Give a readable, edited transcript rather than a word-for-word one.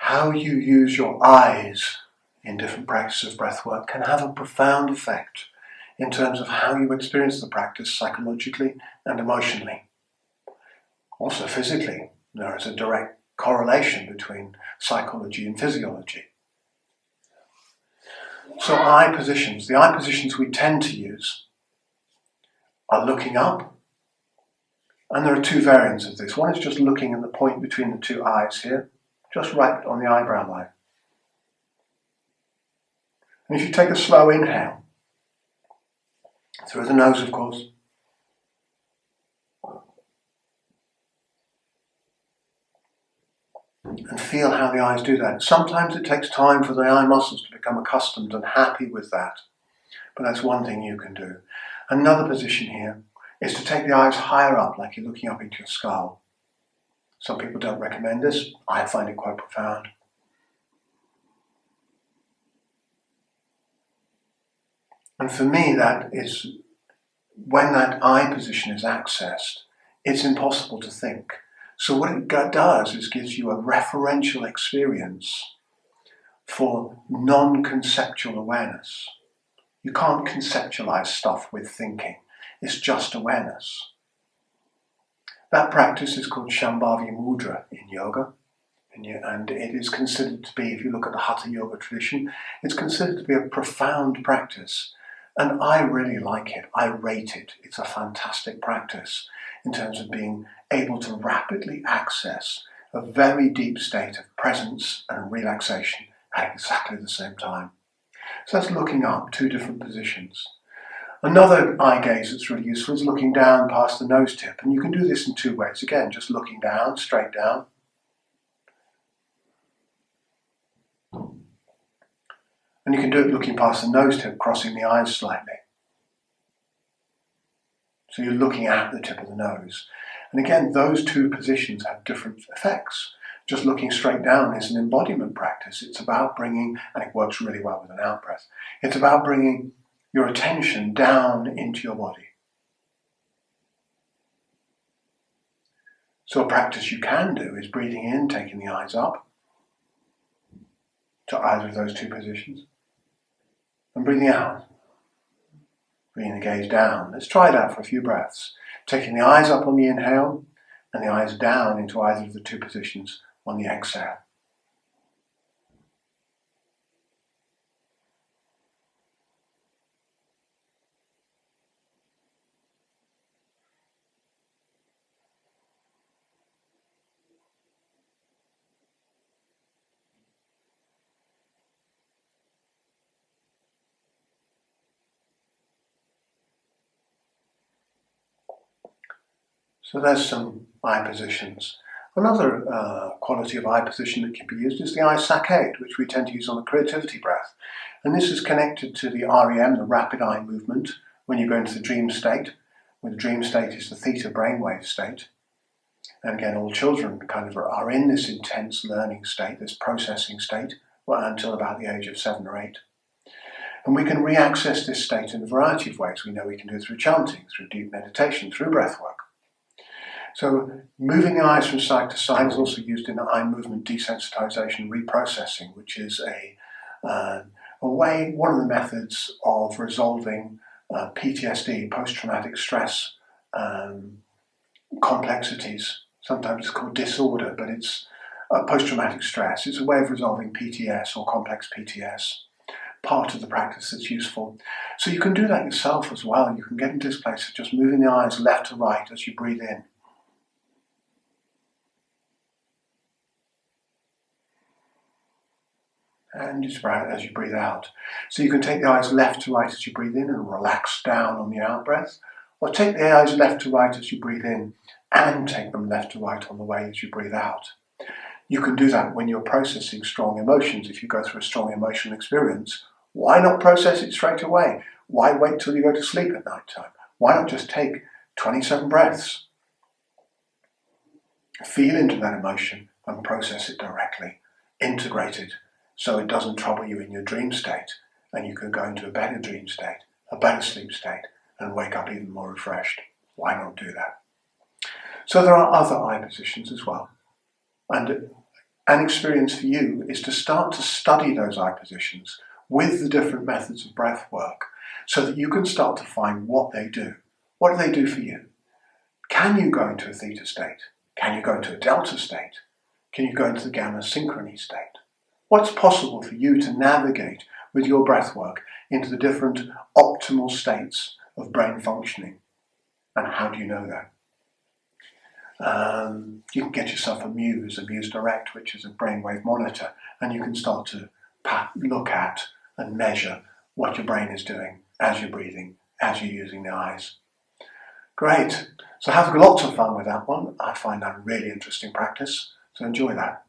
how you use your eyes in different practices of breathwork can have a profound effect in terms of how you experience the practice psychologically and emotionally. Also physically, there is a direct correlation between psychology and physiology. So eye positions, the eye positions we tend to use are looking up, and there are two variants of this. One is just looking at the point between the two eyes here, just right on the eyebrow line. And if you take a slow inhale, through the nose of course, and feel how the eyes do that. Sometimes it takes time for the eye muscles to become accustomed and happy with that, but that's one thing you can do. Another position here is to take the eyes higher up, like you're looking up into your skull. Some people don't recommend this. I find it quite profound. And for me, that is, when that eye position is accessed, it's impossible to think. So what it does is gives you a referential experience for non-conceptual awareness. You can't conceptualize stuff with thinking. It's just awareness. That practice is called Shambhavi Mudra in yoga. And it is considered to be, if you look at the Hatha Yoga tradition, it's considered to be a profound practice. And I really like it. I rate it. It's a fantastic practice in terms of being able to rapidly access a very deep state of presence and relaxation at exactly the same time. So that's looking up, two different positions. Another eye gaze that's really useful is looking down past the nose tip. And you can do this in two ways. Again, just looking down, straight down. And you can do it looking past the nose tip, crossing the eyes slightly. So you're looking at the tip of the nose. And again, those two positions have different effects. Just looking straight down is an embodiment practice. It's about bringing, and it works really well with an out-breath, it's about bringing your attention down into your body. So a practice you can do is breathing in, taking the eyes up to either of those two positions, and breathing out, bringing the gaze down. Let's try that for a few breaths. Taking the eyes up on the inhale and the eyes down into either of the two positions on the exhale. So there's some eye positions. Another quality of eye position that can be used is the eye saccade, which we tend to use on the creativity breath. And this is connected to the REM, the rapid eye movement, when you go into the dream state, where the dream state is the theta brainwave state. And again, all children kind of are in this intense learning state, this processing state, well, until about the age of 7 or 8. And we can re-access this state in a variety of ways. We know we can do it through chanting, through deep meditation, through breath work. So moving the eyes from side to side is also used in eye movement desensitization reprocessing, which is a way, one of the methods of resolving PTSD, post-traumatic stress complexities. Sometimes it's called disorder, but it's post-traumatic stress. It's a way of resolving PTS or complex PTS, part of the practice that's useful. So you can do that yourself as well. You can get into this place of just moving the eyes left to right as you breathe in. And just as you breathe out. So you can take the eyes left to right as you breathe in and relax down on the out breath, or take the eyes left to right as you breathe in and take them left to right on the way as you breathe out. You can do that when you're processing strong emotions. If you go through a strong emotional experience, why not process it straight away? Why wait till you go to sleep at night time? Why not just take 27 breaths? Feel into that emotion and process it directly, integrate it, so it doesn't trouble you in your dream state, and you can go into a better dream state, a better sleep state, and wake up even more refreshed. Why not do that? So there are other eye positions as well. And an experience for you is to start to study those eye positions with the different methods of breath work so that you can start to find what they do. What do they do for you? Can you go into a theta state? Can you go into a delta state? Can you go into the gamma synchrony state? What's possible for you to navigate with your breath work into the different optimal states of brain functioning? And how do you know that? You can get yourself a Muse Direct, which is a brainwave monitor, and you can start to look at and measure what your brain is doing as you're breathing, as you're using the eyes. Great. So have lots of fun with that one. I find that a really interesting practice, so enjoy that.